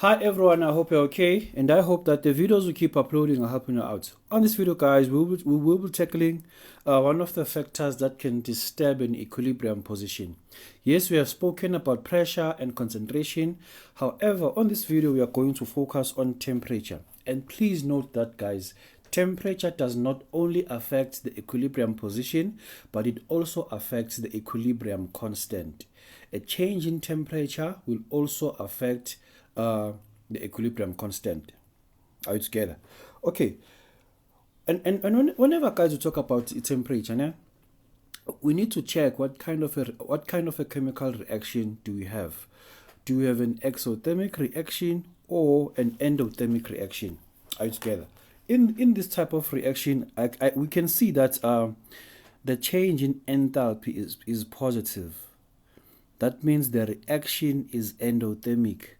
Hi everyone, I hope you're okay, and I hope that the videos we keep uploading are helping you out. On this video, guys, we will be tackling one of the factors that can disturb an equilibrium position. Yes, we have spoken about pressure and concentration. However, on this video, we are going to focus on temperature. And please note that, guys, temperature does not only affect the equilibrium position, but it also affects the equilibrium constant. A change in temperature will also affect the equilibrium constant. Are you together? Okay. And whenever, guys, we talk about temperature, né, we need to check what kind of a chemical reaction do we have. Do we have an exothermic reaction or an endothermic reaction? Are you together? In this type of reaction, we can see that the change in enthalpy is positive. That means the reaction is endothermic.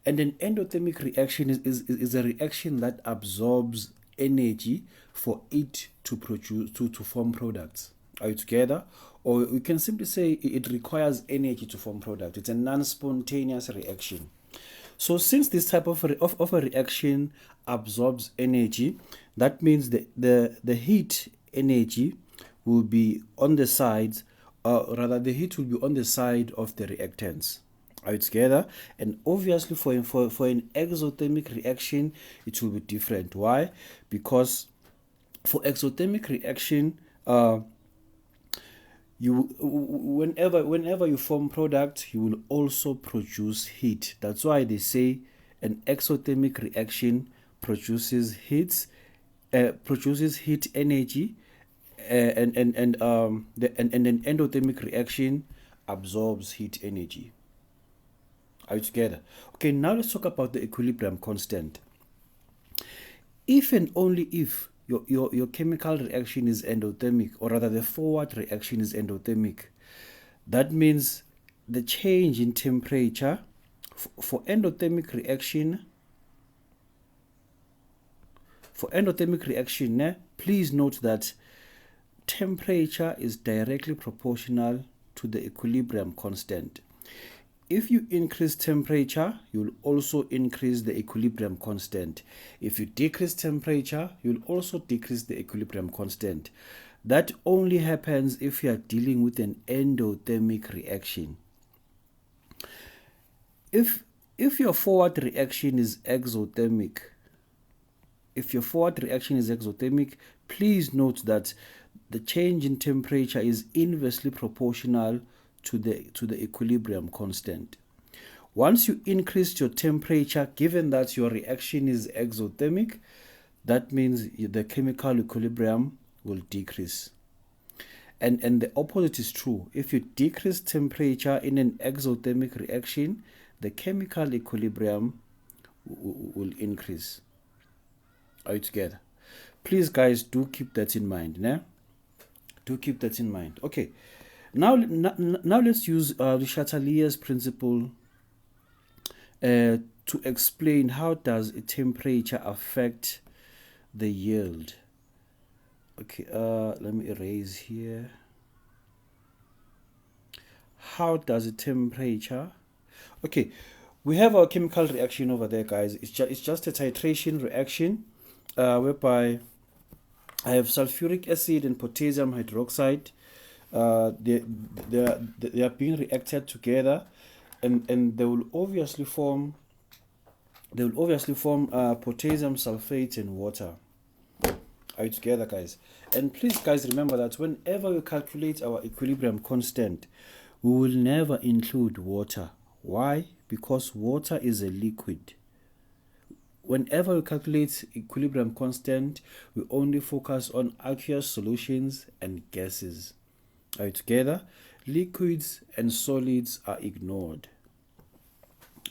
And an endothermic reaction is a reaction that absorbs energy for it to produce to form products. Are you together? Or we can simply say it requires energy to form product. It's a non-spontaneous reaction. So since this type of a reaction absorbs energy, that means the heat energy will be on the sides, or rather the heat will be on the side of the reactants. Are you together? And obviously for an exothermic reaction, it will be different. Why? Because for exothermic reaction, whenever you form product, you will also produce heat. That's why they say an exothermic reaction produces heat energy, and an endothermic reaction absorbs heat energy. Are you together? Okay, now let's talk about the equilibrium constant. If and only if your chemical reaction is endothermic, or rather the forward reaction is endothermic, that means the change in temperature for endothermic reaction, please note that temperature is directly proportional to the equilibrium constant. If you increase temperature, you'll also increase the equilibrium constant. If you decrease temperature, you'll also decrease the equilibrium constant. That only happens if you are dealing with an endothermic reaction. If your forward reaction is exothermic, please note that the change in temperature is inversely proportional to the equilibrium constant. Once you increase your temperature, given that your reaction is exothermic, that means the chemical equilibrium will decrease. And the opposite is true. If you decrease temperature in an exothermic reaction, the chemical equilibrium will increase. Are you together? Please, guys, do keep that in mind. Né? Do keep that in mind. Okay. Now let's use the Chartelier'S principle to explain how does a temperature affect the yield. Okay, let me erase here. How does a temperature? Okay, we have our chemical reaction over there, guys. It's just a titration reaction, whereby I have sulfuric acid and potassium hydroxide. They are being reacted together, and they will obviously form potassium sulfate and water. Are you together, guys? And please, guys, remember that whenever we calculate our equilibrium constant, we will never include water. Why? Because water is a liquid. Whenever we calculate equilibrium constant, we only focus on aqueous solutions and gases. Are you together? Liquids and solids are ignored.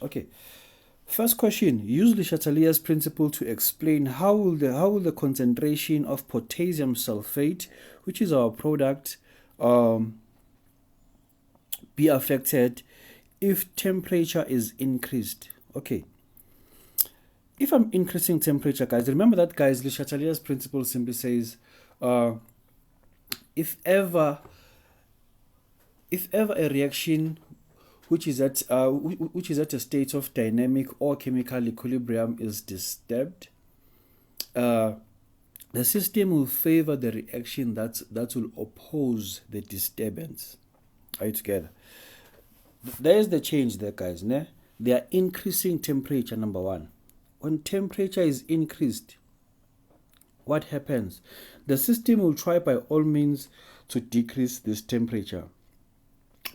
Okay. First question: use Le Chatelier's principle to explain how will the concentration of potassium sulfate, which is our product, be affected if temperature is increased. Okay. If I'm increasing temperature, guys, remember that, guys, Le Chatelier's principle simply says, if ever a reaction which is at a state of dynamic or chemical equilibrium is disturbed, the system will favor the reaction that will oppose the disturbance. Are you together? There's the change there, guys. Ne? They are increasing temperature, number one. When temperature is increased, what happens? The system will try by all means to decrease this temperature.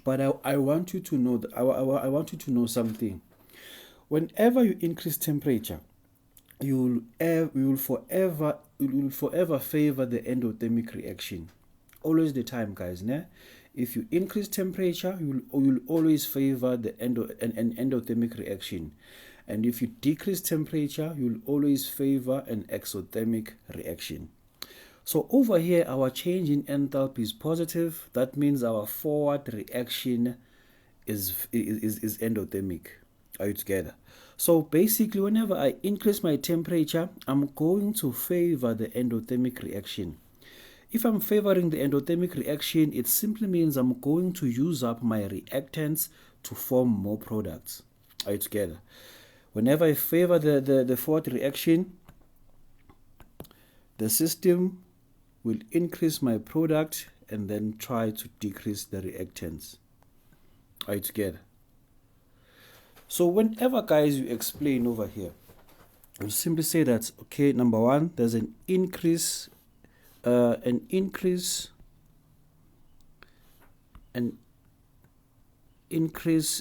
But I want you to know that I want you to know something. Whenever you increase temperature, you will forever favor the endothermic reaction. Always the time, guys. Ne? If you increase temperature, you will always favor the an endothermic reaction. And if you decrease temperature, you will always favor an exothermic reaction. So over here, our change in enthalpy is positive. That means our forward reaction is endothermic. Are you together? So basically, whenever I increase my temperature, I'm going to favor the endothermic reaction. If I'm favoring the endothermic reaction, it simply means I'm going to use up my reactants to form more products. Are you together? Whenever I favor the forward reaction, the system will increase my product and then try to decrease the reactants. Are you together? So whenever, guys, you explain over here, you simply say that, okay, number one, there's an increase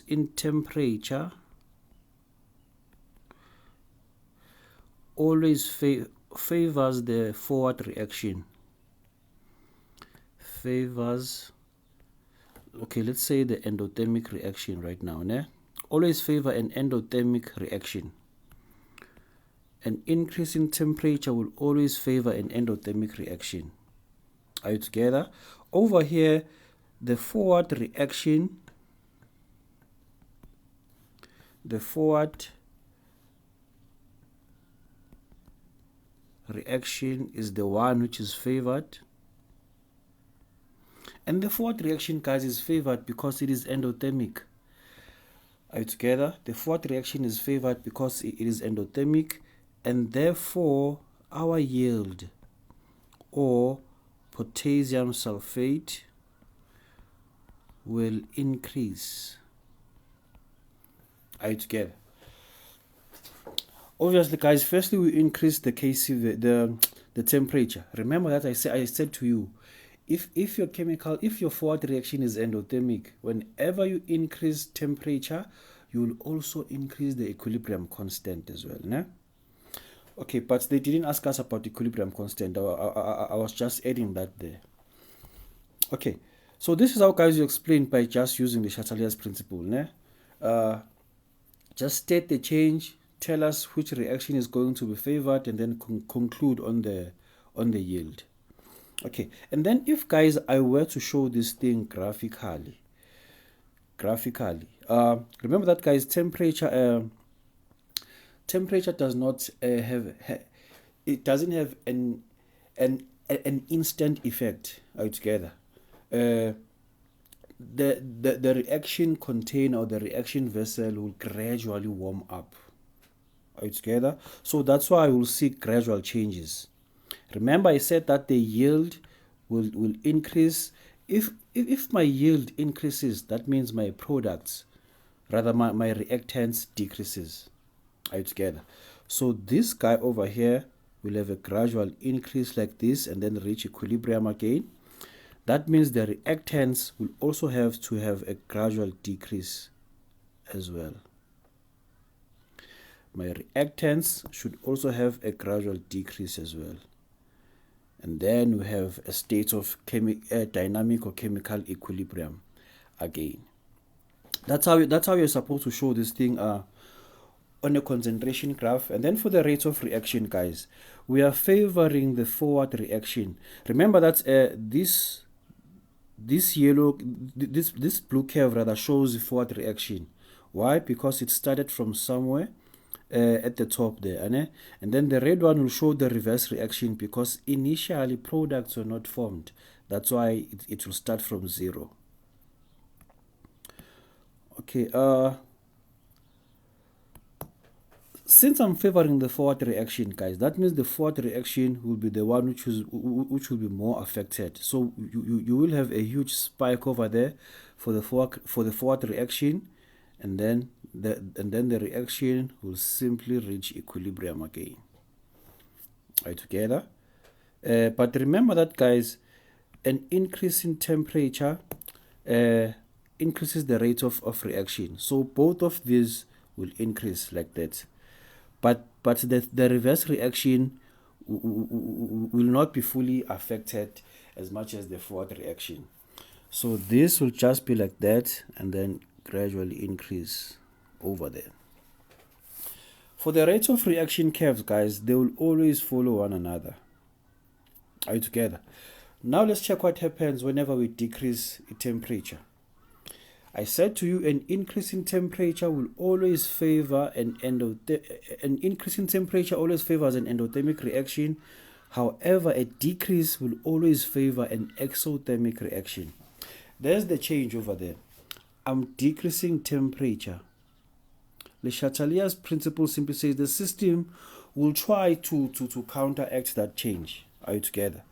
in temperature always favors the forward reaction. Favors, okay, let's say the endothermic reaction right now. Ne? Always favor an endothermic reaction. An increase in temperature will always favor an endothermic reaction. Are you together? Over here, the forward reaction, is the one which is favored. And the forward reaction, guys, is favored because it is endothermic. Are you together? The forward reaction is favored because it is endothermic, and therefore our yield or potassium sulfate will increase. Are you together? Obviously, guys, firstly we increase the Kc, the temperature. Remember that I said to you, if your forward reaction is endothermic, whenever you increase temperature, you will also increase the equilibrium constant as well. Né? Okay, but they didn't ask us about equilibrium constant. I was just adding that there. Okay, so this is how, guys, you explain by just using the Chartelier'S principle. Né? Just state the change, tell us which reaction is going to be favored, and then conclude on the yield. Okay, and then if, guys, I were to show this thing graphically, remember that, guys, temperature does not it doesn't have an instant effect. Are you together? The reaction container or the reaction vessel will gradually warm up. Are you together? So that's why I will see gradual changes. Remember, I said that the yield will increase. If my yield increases, that means my products, rather my reactants, decreases. Are you together? So this guy over here will have a gradual increase like this and then reach equilibrium again. That means the reactants will also have to have a gradual decrease as well. My reactants should also have a gradual decrease as well. And then we have a state of dynamic or chemical equilibrium again. That's how you're supposed to show this thing on a concentration graph. And then for the rate of reaction, guys, we are favoring the forward reaction. Remember that this blue curve rather shows the forward reaction. Why? Because it started from somewhere at the top there, and then the red one will show the reverse reaction because initially products were not formed. That's why it will start from 0. Okay, since I'm favoring the forward reaction, guys, that means the forward reaction will be the one which will be more affected. So you will have a huge spike over there for the forward reaction, and then the reaction will simply reach equilibrium again. Right, together. But remember that, guys, an increase in temperature increases the rate of reaction. So both of these will increase like that. But the reverse reaction will not be fully affected as much as the forward reaction. So this will just be like that and then gradually increase over there. For the rate of reaction curves, guys, they will always follow one another. Are you together? Now let's check what happens whenever we decrease temperature. I said to you, an increase in temperature will always favor an increase in temperature always favors an endothermic reaction. However, a decrease will always favor an exothermic reaction. There's the change over there. I'm decreasing temperature. Le Chartelier's principle simply says the system will try to counteract that change. Are you together?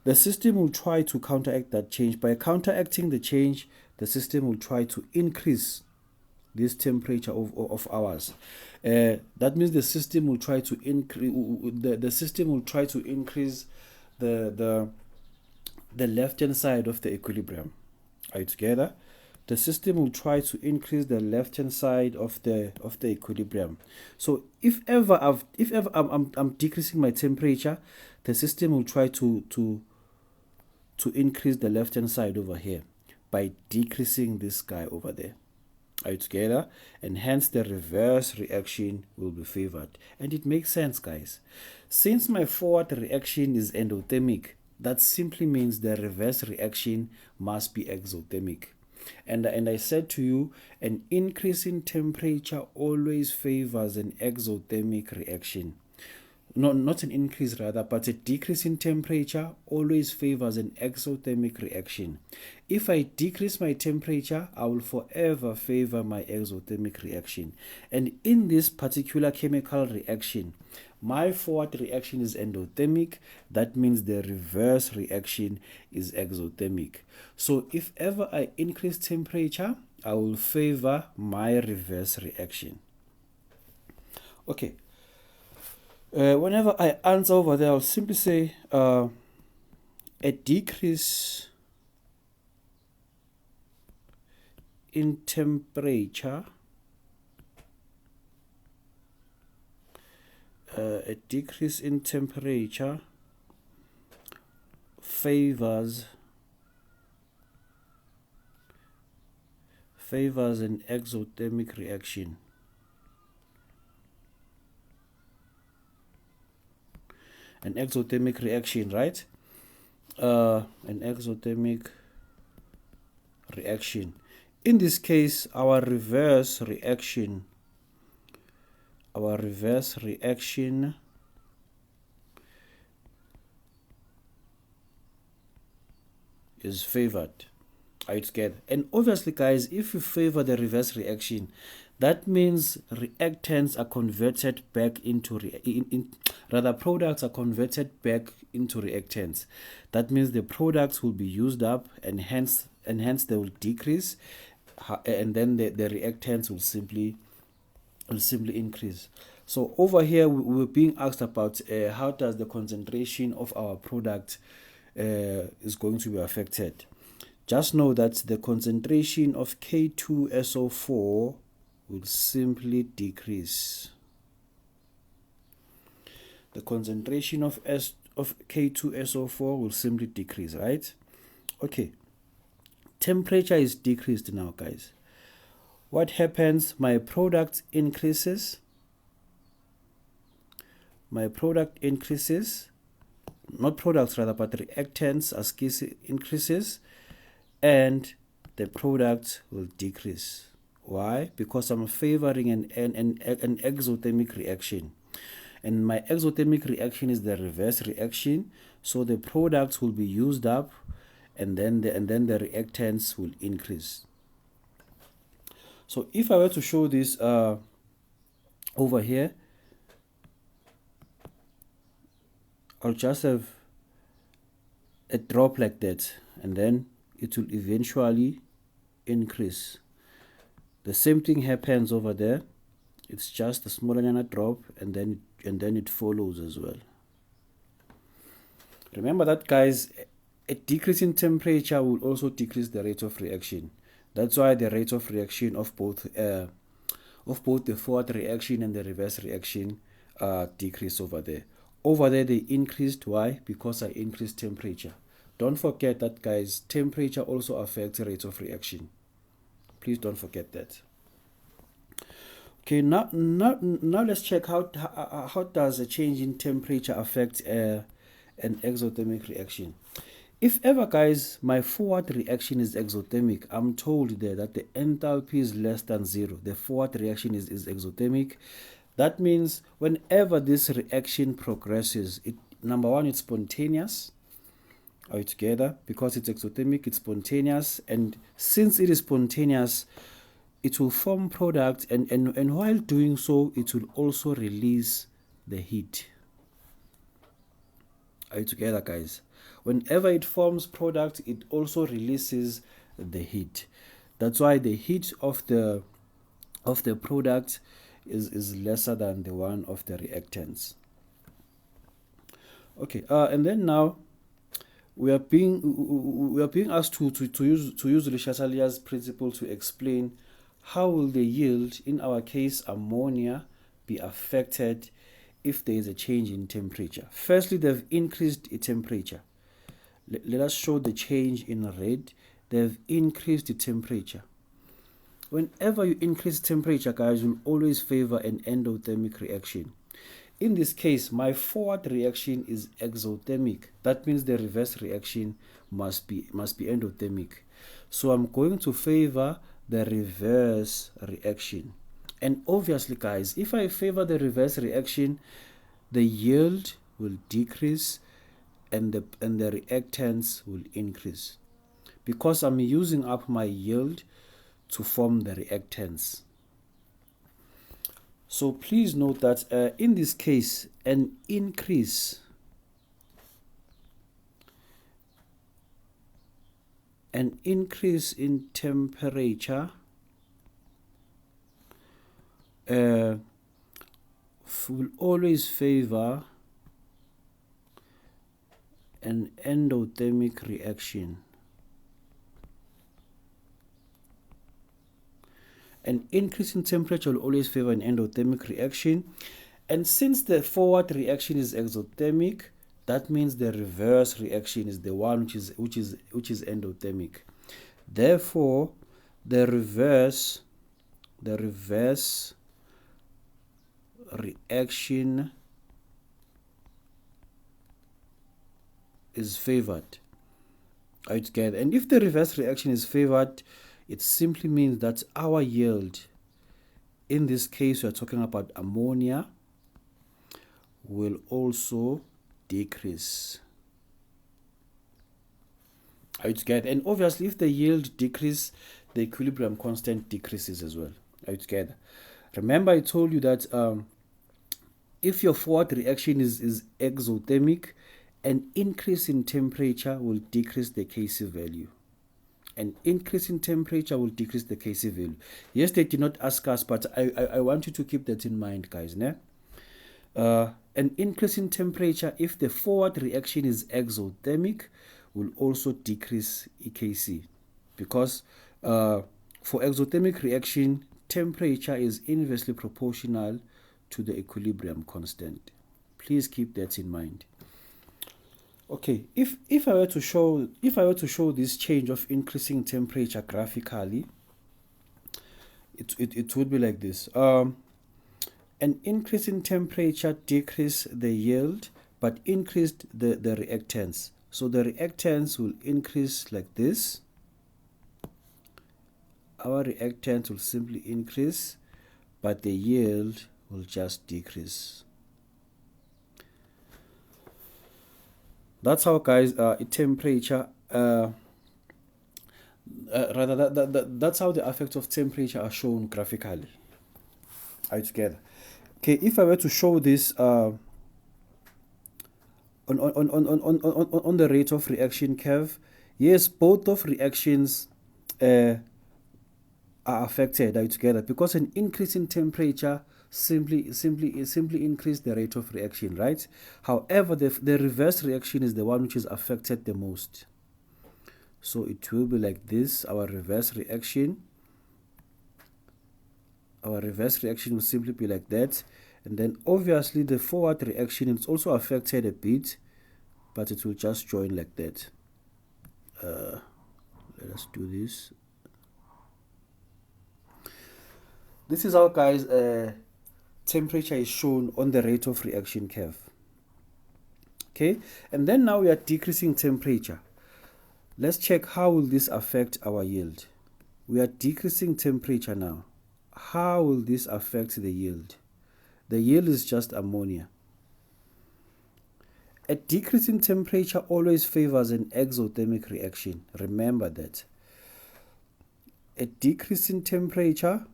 The system will try to counteract that change. By counteracting the change, the system will try to increase this temperature of ours. That means the system will try to increase. The system will try to increase the left hand side of the equilibrium. Are you together? The system will try to increase the left hand side of the equilibrium. So if ever I'm decreasing my temperature, the system will try to increase the left hand side over here by decreasing this guy over there. Are you together? And hence the reverse reaction will be favored. And it makes sense, guys. Since my forward reaction is endothermic, that simply means the reverse reaction must be exothermic. And I said to you, an increase in temperature always favors an exothermic reaction. No, not an increase rather, but a decrease in temperature always favors an exothermic reaction. If I decrease my temperature, I will forever favor my exothermic reaction. And in this particular chemical reaction, my forward reaction is endothermic. That means the reverse reaction is exothermic. So if ever I increase temperature, I will favor my reverse reaction. Okay. Whenever I answer over there, I'll simply say a decrease in temperature favors an exothermic reaction. An exothermic reaction, right? An exothermic reaction. In this case, our reverse reaction is favored. Are you together? And obviously, guys, if you favor the reverse reaction, that means reactants are converted back into products are converted back into reactants. That means the products will be used up, and hence they will decrease, and then the reactants will simply increase. So over here we're being asked about how does the concentration of our product is going to be affected. Just know that the concentration of K2SO4 will simply decrease. The concentration of K2SO4 will simply decrease, right? Okay. Temperature is decreased now, guys. What happens? My product increases. Not products rather, but reactants as increases, and the product will decrease. Why? Because I'm favoring an exothermic reaction, and my exothermic reaction is the reverse reaction. So the products will be used up, and then the reactants will increase. So if I were to show this over here, I'll just have a drop like that, and then it will eventually increase. The same thing happens over there. It's just a smaller drop, and then it follows as well. Remember that, guys, a decrease in temperature will also decrease the rate of reaction. That's why the rate of reaction of both the forward reaction and the reverse reaction decrease over there. Over there they increased. Why? Because I increased temperature. Don't forget that, guys, temperature also affects the rate of reaction. Please don't forget that. Okay, now let's check how does a change in temperature affect an exothermic reaction. If ever, guys, my forward reaction is exothermic, I'm told there that the enthalpy is less than 0. The forward reaction is exothermic. That means whenever this reaction progresses, number one, it's spontaneous. Are we together? Because it's exothermic, it's spontaneous, and since it is spontaneous, it will form product, and while doing so, it will also release the heat. Are you together, guys? Whenever it forms product, it also releases the heat. That's why the heat of the product is lesser than the one of the reactants. Okay, and then now we are being asked to use Le Chatelier's principle to explain how will the yield, in our case ammonia, be affected if there is a change in temperature. Firstly, they've increased the temperature. Let us show the change in red. They've increased the temperature. Whenever you increase temperature, guys, you'll always favor an endothermic reaction. In this case, my forward reaction is exothermic. That means the reverse reaction must be endothermic. So I'm going to favor the reverse reaction. And obviously, guys, if I favor the reverse reaction, the yield will decrease and the reactants will increase, because I'm using up my yield to form the reactants. So please note that in this case, an increase in temperature will always favor an endothermic reaction. An increase in temperature will always favor an endothermic reaction, and since the forward reaction is exothermic, that means the reverse reaction is the one which is endothermic. Therefore, the reverse reaction is favored. Are you together? And if the reverse reaction is favored, it simply means that our yield, in this case we are talking about ammonia, will also decrease. Are you together? And obviously, if the yield decreases, the equilibrium constant decreases as well. Are you together? Remember, I told you that if your forward reaction is exothermic, an increase in temperature will decrease the Kc value. An increase in temperature will decrease the Kc value. Yes, they did not ask us, but I want you to keep that in mind, guys. An increase in temperature, if the forward reaction is exothermic, will also decrease EKC, because for exothermic reaction, temperature is inversely proportional to the equilibrium constant. Please keep that in mind. Okay, if I were to show this change of increasing temperature graphically, it would be like this. An increase in temperature decreased the yield but increased the reactants. So the reactants will increase like this. Our reactants will simply increase, but the yield will just decrease. That's how, guys, temperature rather that's how the effects of temperature are shown graphically. Are you together? Okay, if I were to show this on the rate of reaction curve, yes, both of reactions are affected. Are you together? Because an increase in temperature simply increase the rate of reaction, right? However, the reverse reaction is the one which is affected the most. So it will be like this. Our reverse reaction will simply be like that. And then obviously the forward reaction is also affected a bit, but it will just join like that. Let us do this. This is how, guys, temperature is shown on the rate of reaction curve. Okay, and then now we are decreasing temperature. Let's check how will this affect our yield. We are decreasing temperature now. How will this affect the yield? The yield is just ammonia. A decrease in temperature always favors an exothermic reaction. Remember that. A decrease in temperature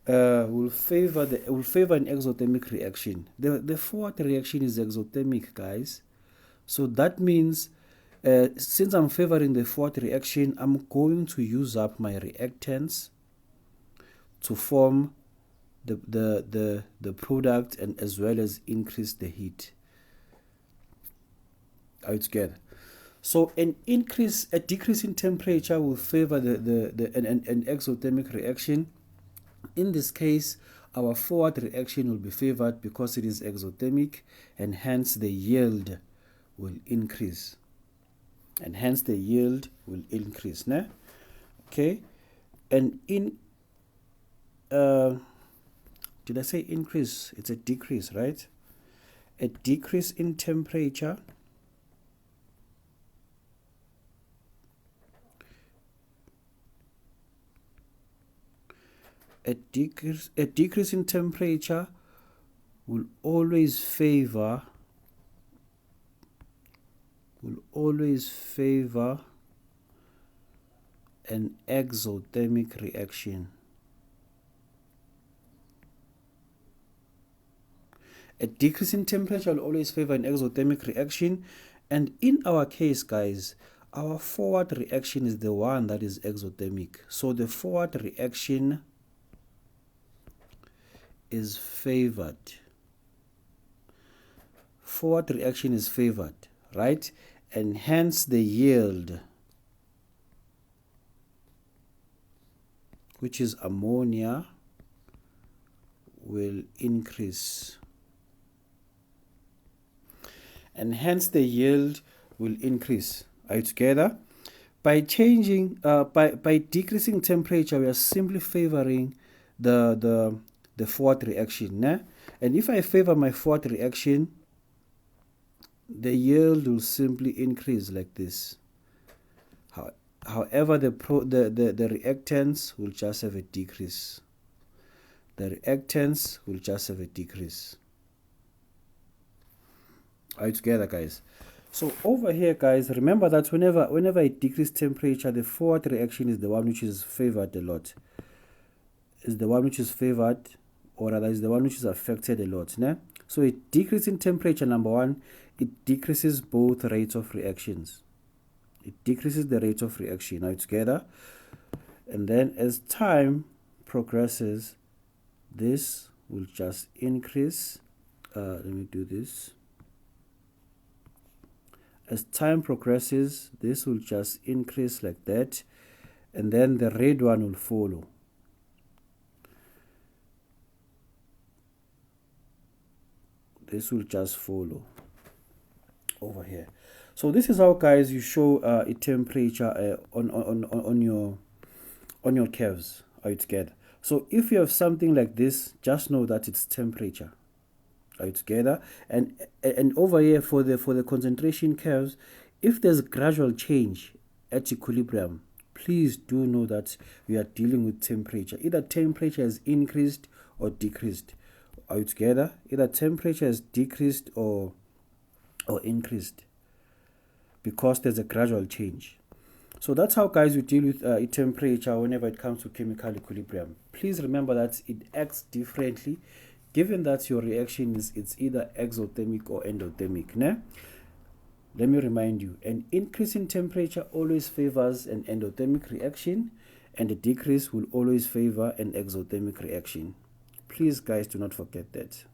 will favor an exothermic reaction. The forward reaction is exothermic, guys. So that means since I'm favoring the forward reaction, I'm going to use up my reactants to form the product and as well as increase the heat. Are you together? So a decrease in temperature will favor an exothermic reaction. In this case, our forward reaction will be favored because it is exothermic, and hence the yield will increase. Nah? Okay, and did I say increase? It's a decrease, right? A decrease in temperature a decrease in temperature will always favor an exothermic reaction. A decrease in temperature will always favor an exothermic reaction, and in our case, guys, our forward reaction is the one that is exothermic. So the forward reaction is favored. Forward reaction is favored, right? And hence the yield, which is ammonia, will increase. And hence the yield will increase. Are you together? By changing, by decreasing temperature, we are simply favoring the forward reaction. Nah? And if I favor my forward reaction, the yield will simply increase like this. However, the reactants will just have a decrease. The reactants will just have a decrease. Are you together, guys? So over here, guys, remember that whenever I decrease temperature, the forward reaction is the one which is favored a lot. Is the one which is favored, or rather is the one which is affected a lot. Né? So a decrease in temperature, number one, it decreases both rates of reactions. It decreases the rate of reaction. Are you together? And then as time progresses, this will just increase. Let me do this. As time progresses, this will just increase like that, and then the red one will follow. This will just follow over here. So this is how, guys, you show a temperature on your curves. Are you together? So if you have something like this, just know that it's temperature. Are you together? And over here for the concentration curves, if there's a gradual change at equilibrium, please do know that we are dealing with temperature. Either temperature has increased or decreased. Are you together? Either temperature has decreased or increased, because there's a gradual change. So that's how, guys, we deal with temperature whenever it comes to chemical equilibrium. Please remember that it acts differently given that your reaction it's either exothermic or endothermic. Ne? Let me remind you, an increase in temperature always favors an endothermic reaction, and a decrease will always favor an exothermic reaction. Please, guys, do not forget that.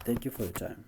Thank you for your time.